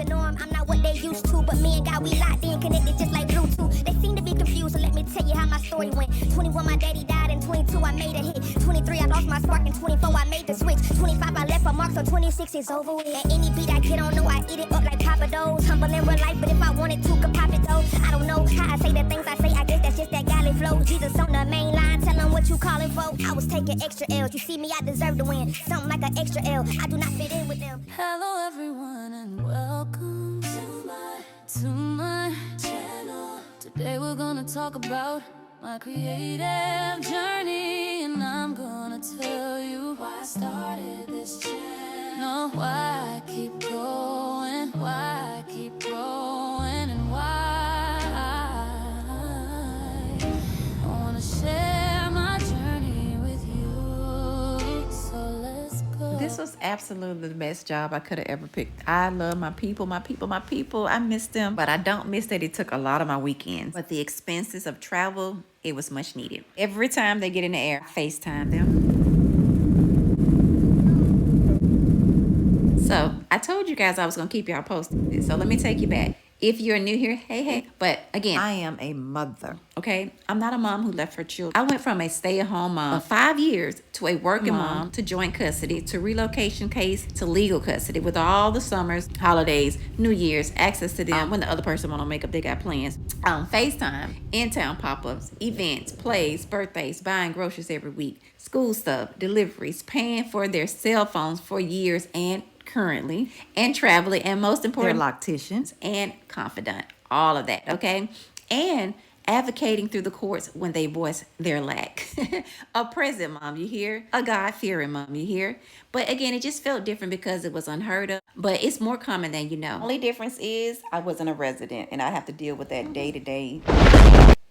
the norm. I'm not what they used to, but me and God, we locked in, connected just like Bluetooth. They seem to be confused, so let me tell you how my story went. 21, my daddy died, and 22, I made a hit. 23, I lost my spark, and 24, I made the switch. 25, I left a mark, so 26 is over with. And any beat I get on, know I eat it up like Papa Do's. Humble in real life, but if I wanted to, could pop it though. I don't know how I say the things I say, I guess that's just that godly flow. Jesus on the main line, tell them what you calling for. I was taking extra L's, you see me, I deserve to win. Something like an extra L, I do not fit in with them. Hello everyone and welcome to my channel. Today we're gonna talk about my creative journey, and I'm gonna tell you why I started this channel, why I keep going, why I keep growing, and why I wanna share my journey with you. So let's go. This was absolutely the best job I could have ever picked. I love my people, my people, my people. I miss them, but I don't miss that it took a lot of my weekends. But the expenses of travel, it was much needed. Every time they get in the air, I FaceTime them. So I told you guys I was gonna keep y'all posted. So let me take you back. If you're new here, hey. But again, I am a mother, okay? I'm not a mom who left her children. I went from a stay-at-home mom of 5 years to a working mom to joint custody to relocation case to legal custody with all the summers, holidays, New Year's, access to them. When the other person want to make up, they got plans. FaceTime, in-town pop-ups, events, plays, birthdays, buying groceries every week, school stuff, deliveries, paying for their cell phones for years and currently, and traveling, and most important, their locticians and confidant, all of that, okay? And advocating through the courts when they voice their lack. A present mom, you hear? A God-fearing mom, you hear? But again, it just felt different because it was unheard of, but it's more common than you know. Only difference is I wasn't a resident, and I have to deal with that day-to-day.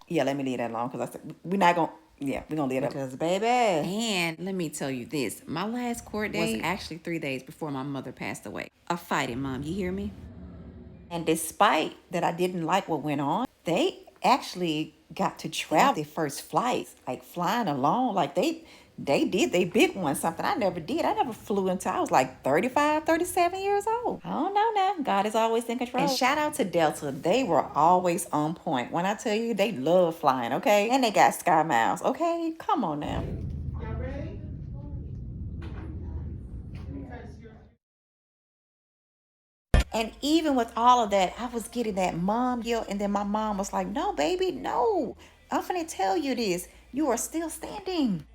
Yeah, let me leave that alone, because I said we're not gonna. Yeah, we're gonna leave that because, baby. And let me tell you this, my last court date was actually 3 days before my mother passed away. A fighting mom, you hear me? And despite that I didn't like what went on, they actually got to travel their first flights, like flying alone. Like they did their big one, something I never did. I never flew until I was like 35, 37 years old. I don't know now. God is always in control. And shout out to Delta. They were always on point. When I tell you, they love flying, okay? And they got Sky Miles, okay? Come on now. And even with all of that, I was getting that mom guilt. And then my mom was like, no, baby, no. I'm finna tell you this. You are still standing.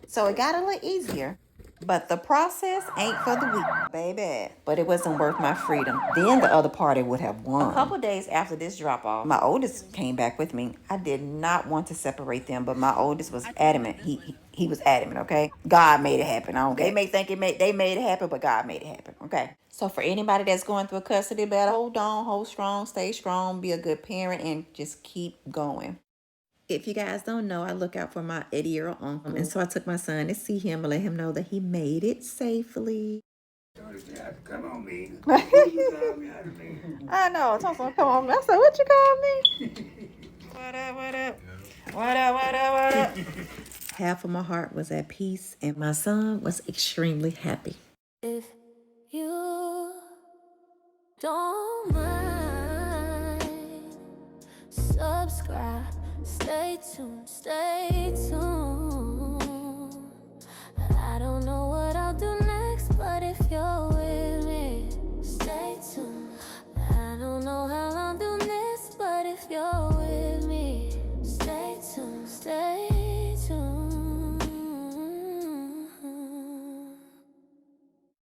So it got a little easier. But the process ain't for the weak, baby. But it wasn't worth my freedom. Then the other party would have won. A couple days after this drop off, my oldest came back with me. I did not want to separate them, but my oldest was adamant. He was adamant, okay? God made it happen. They may think they made it happen, but God made it happen, okay? So for anybody that's going through a custody battle, hold on, hold strong, stay strong, be a good parent, and just keep going. If you guys don't know, I look out for my 80-year-old uncle. And so I took my son to see him and let him know that he made it safely. Come on, me. I know. Come on. I said, what you call me? What up, what up? What up, what up, what up? Half of my heart was at peace, and my son was extremely happy. If you don't mind, subscribe. Stay tuned, stay tuned. I don't know